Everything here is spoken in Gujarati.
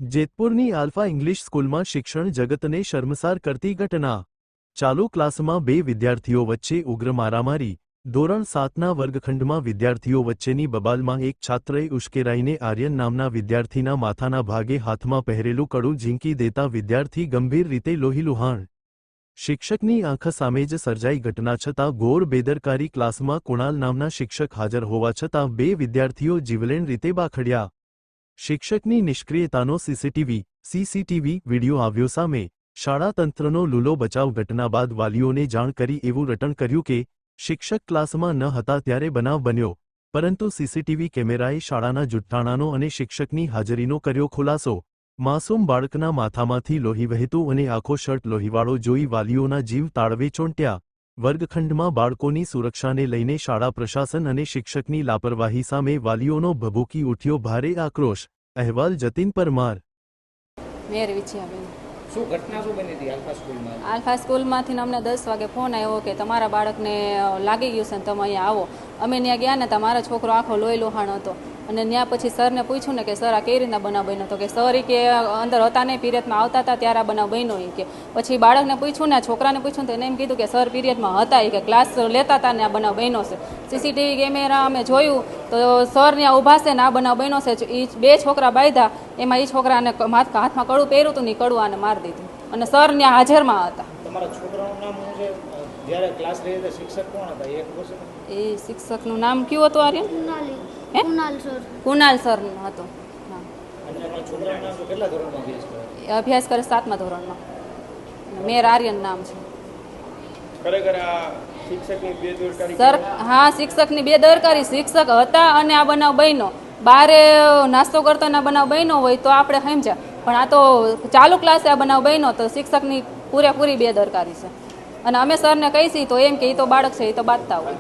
જેતપુરની આલ્ફા ઇંગ્લિશ સ્કૂલમાં શિક્ષણ જગતને શર્મસાર કરતી ઘટના। ચાલુ ક્લાસમાં બે વિદ્યાર્થીઓ વચ્ચે ઉગ્ર મારામારી। ધોરણ 7ના વર્ગખંડમાં વિદ્યાર્થીઓ વચ્ચેની બબાલમાં એક છાત્રએ ઉશ્કેરાઈને આર્યન નામના વિદ્યાર્થીના માથાના ભાગે હાથમાં પહેરેલું કડું ઝીંકી દેતા વિદ્યાર્થી ગંભીર રીતે લોહીલુહાણ। શિક્ષકની આંખ સામે જ સર્જાઈ ઘટના છતાં ઘોર બેદરકારી। ક્લાસમાં કુણાલ નામના શિક્ષક હાજર હોવા છતાં બે વિદ્યાર્થીઓ જીવલેણ રીતે બાખડ્યા। શિક્ષકની નિષ્ક્રિયતાનો સીસીટીવી વિડીયો આવ્યો સામે। શાળા તંત્રનો લૂલો બચાવ। ઘટના બાદ વાલીઓને જાણ કરી એવું રટણ કર્યું કે શિક્ષક ક્લાસમાં ન હતા ત્યારે બનાવ બન્યો, પરંતુ સીસીટીવી કેમેરાએ શાળાના જુઠ્ઠાણાનો અને શિક્ષકની હાજરીનો કર્યો ખુલાસો। માસૂમ બાળકના માથામાંથી લોહી વહેતું અને આખો શર્ટ લોહીવાળો જોઈ વાલીઓના જીવ તાળવે ચોંટ્યા। વર્ગખંડમાં બાળકોની સુરક્ષાને લઈને શાળા પ્રશાસન અને શિક્ષકની લાપરવાહી સામે વાલીઓનો ભભૂકી ઉઠ્યો ભારે આક્રોશ। અહેવાલ જતીન પરમાર। શું ઘટના શું બની હતી આલ્ફા સ્કૂલમાં? આલ્ફા સ્કૂલમાંથી અમને 10 વાગે ફોન આવ્યો કે તમારા બાળકને લાગી ગયું છે ને તમે અહીંયા આવો। અમે ત્યાં ગયા ને તમારો છોકરો આખો લોહી લોહાણ હતો અને ત્યાં પછી સરને પૂછ્યું ને કે સર આ કેવી રીતના બનાવ બન્યો? તો કે સર કે અંદર હતા નહીં, પીરિયડમાં આવતા હતા ત્યારે આ બનાવ બન્યો કે પછી બાળકને પૂછ્યું ને છોકરાને પૂછ્યું તો એને એમ કીધું કે સર પીરિયડમાં હતા કે ક્લાસ લેતા હતા ને આ બનાવ બન્યો છે। સીસીટીવી કેમેરા અમે જોયું તો સર ત્યાં ઊભા છે ને આ બનાવ બન્યો છે। એ બે છોકરા બાંધ્યા, એમાં એ છોકરાને હાથમાં કડું પહેર્યું હતું ને કડું આને મારી દીધું અને સર ત્યાં હાજરમાં હતા। તમારા છોકરાનું નામ શું છે? જ્યારે ક્લાસ લઈ હતા શિક્ષક કોણ હતા એ ખબર છે? એ શિક્ષકનું નામ કયું હતું આર્યન? કુણાલ સર હતો। કેટલા ધોરણમાં અભ્યાસ કરે? 7મા ધોરણમાં। મેર આર્યન નામ છે। ખરેખર આ શિક્ષકની બેદરકારી સર હા, શિક્ષકની બેદરકારી। શિક્ષક હતા અને આ બનાવ બન્યો, બારે નાસ્તો કરતો ના બનાવ બન્યો હોય તો આપણે સમજ્યા, પણ આ તો ચાલુ ક્લાસે આ બનાવ બન્યો તો શિક્ષકની પૂરેપૂરી બેદરકારી છે। અને અમે સરને કહીશી તો એમ કે એ તો બાળક છે, એ તો બાંધતા હોય।